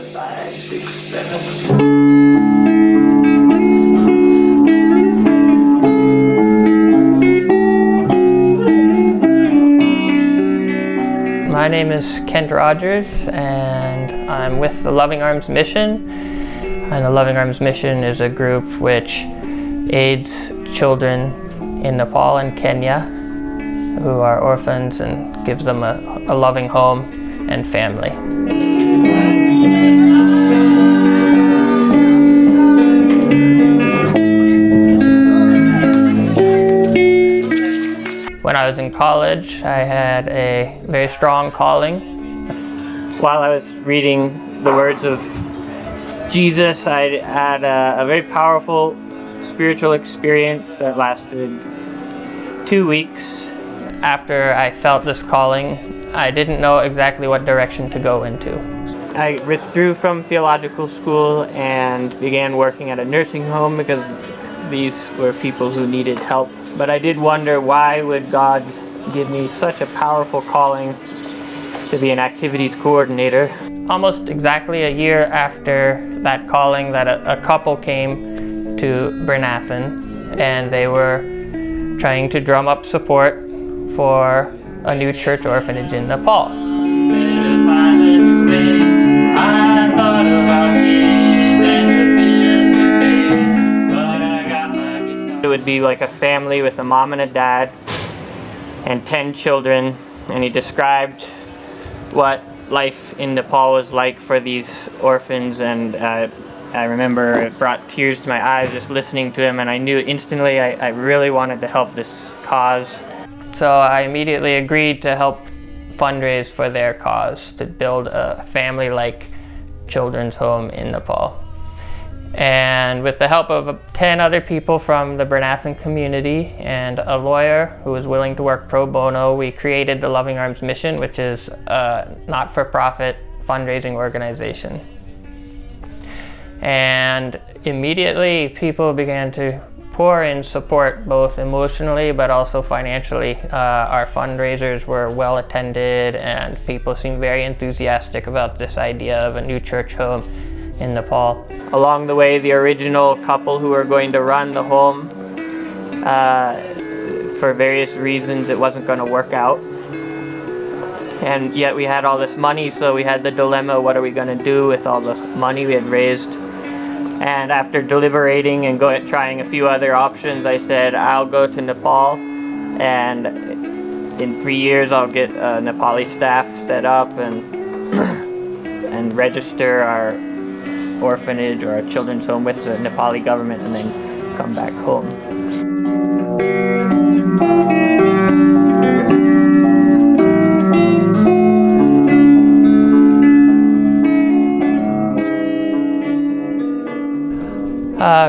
5, 6, 7. My name is Kent Rogers, and I'm with the Loving Arms Mission. And the Loving Arms Mission is a group which aids children in Nepal and Kenya who are orphans and gives them a loving home and family. When I was in college, I had a very strong calling. While I was reading the words of Jesus, I had a very powerful spiritual experience that lasted 2 weeks. After I felt this calling, I didn't know exactly what direction to go into. I withdrew from theological school and began working at a nursing home because these were people who needed help. But I did wonder, why would God give me such a powerful calling to be an activities coordinator? Almost exactly a year after that calling, that a couple came to Bernathen, and they were trying to drum up support for a new church orphanage in Nepal. It would be like a family with a mom and a dad and 10 children, and he described what life in Nepal was like for these orphans, and I remember it brought tears to my eyes just listening to him, and I knew instantly I really wanted to help this cause. So I immediately agreed to help fundraise for their cause, to build a family-like children's home in Nepal. And with the help of 10 other people from the Bernathen community and a lawyer who was willing to work pro bono, we created the Loving Arms Mission, which is a not-for-profit fundraising organization. And immediately people began to pour in support, both emotionally but also financially. Our fundraisers were well attended, and people seemed very enthusiastic about this idea of a new church home in Nepal. Along the way, the original couple who were going to run the home, for various reasons, it wasn't going to work out. And yet we had all this money, so we had the dilemma, what are we going to do with all the money we had raised? And after deliberating and trying a few other options, I said, I'll go to Nepal, and in 3 years I'll get a Nepali staff set up and register our orphanage or a children's home with the Nepali government, and then come back home.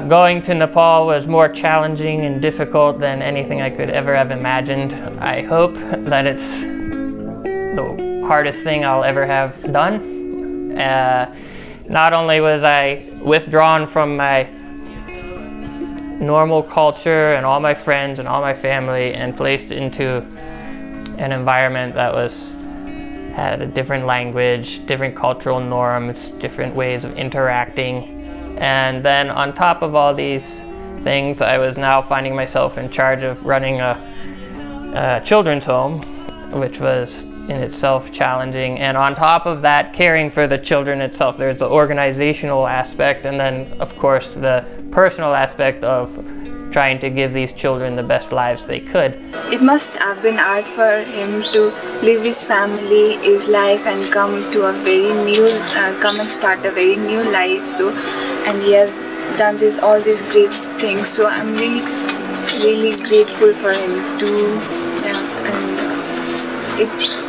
Going to Nepal was more challenging and difficult than anything I could ever have imagined. I hope that it's the hardest thing I'll ever have done. Not only was I withdrawn from my normal culture and all my friends and all my family and placed into an environment that had a different language, different cultural norms, different ways of interacting. And then on top of all these things, I was now finding myself in charge of running a children's home, which was in itself challenging. And on top of that, caring for the children itself. There's the organizational aspect, and then of course the personal aspect of trying to give these children the best lives they could. It must have been hard for him to leave his family, his life, and come and start a very new life. So, and he has done all these great things. So I'm really grateful for him too. Yeah, and it's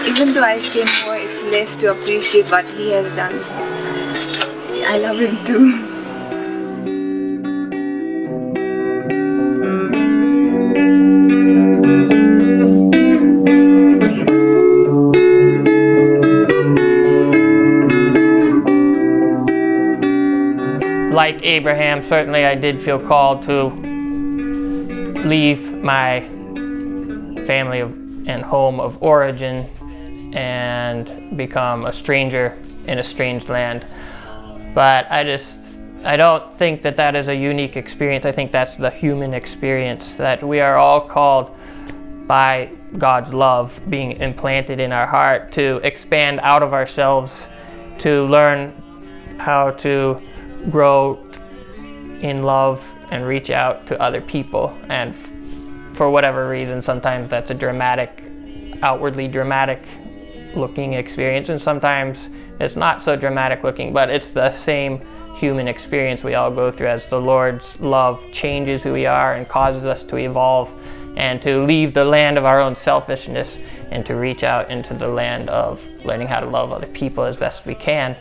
even though I say more, it's less to appreciate what he has done. So I love him too. Like Abraham, certainly I did feel called to leave my family and home of origin and become a stranger in a strange land. But I don't think that that is a unique experience. I think that's the human experience, that we are all called by God's love being implanted in our heart to expand out of ourselves, to learn how to grow in love and reach out to other people. And for whatever reason, sometimes that's a dramatic, outwardly dramatic looking experience, and sometimes it's not so dramatic looking, but it's the same human experience we all go through as the Lord's love changes who we are and causes us to evolve and to leave the land of our own selfishness and to reach out into the land of learning how to love other people as best we can.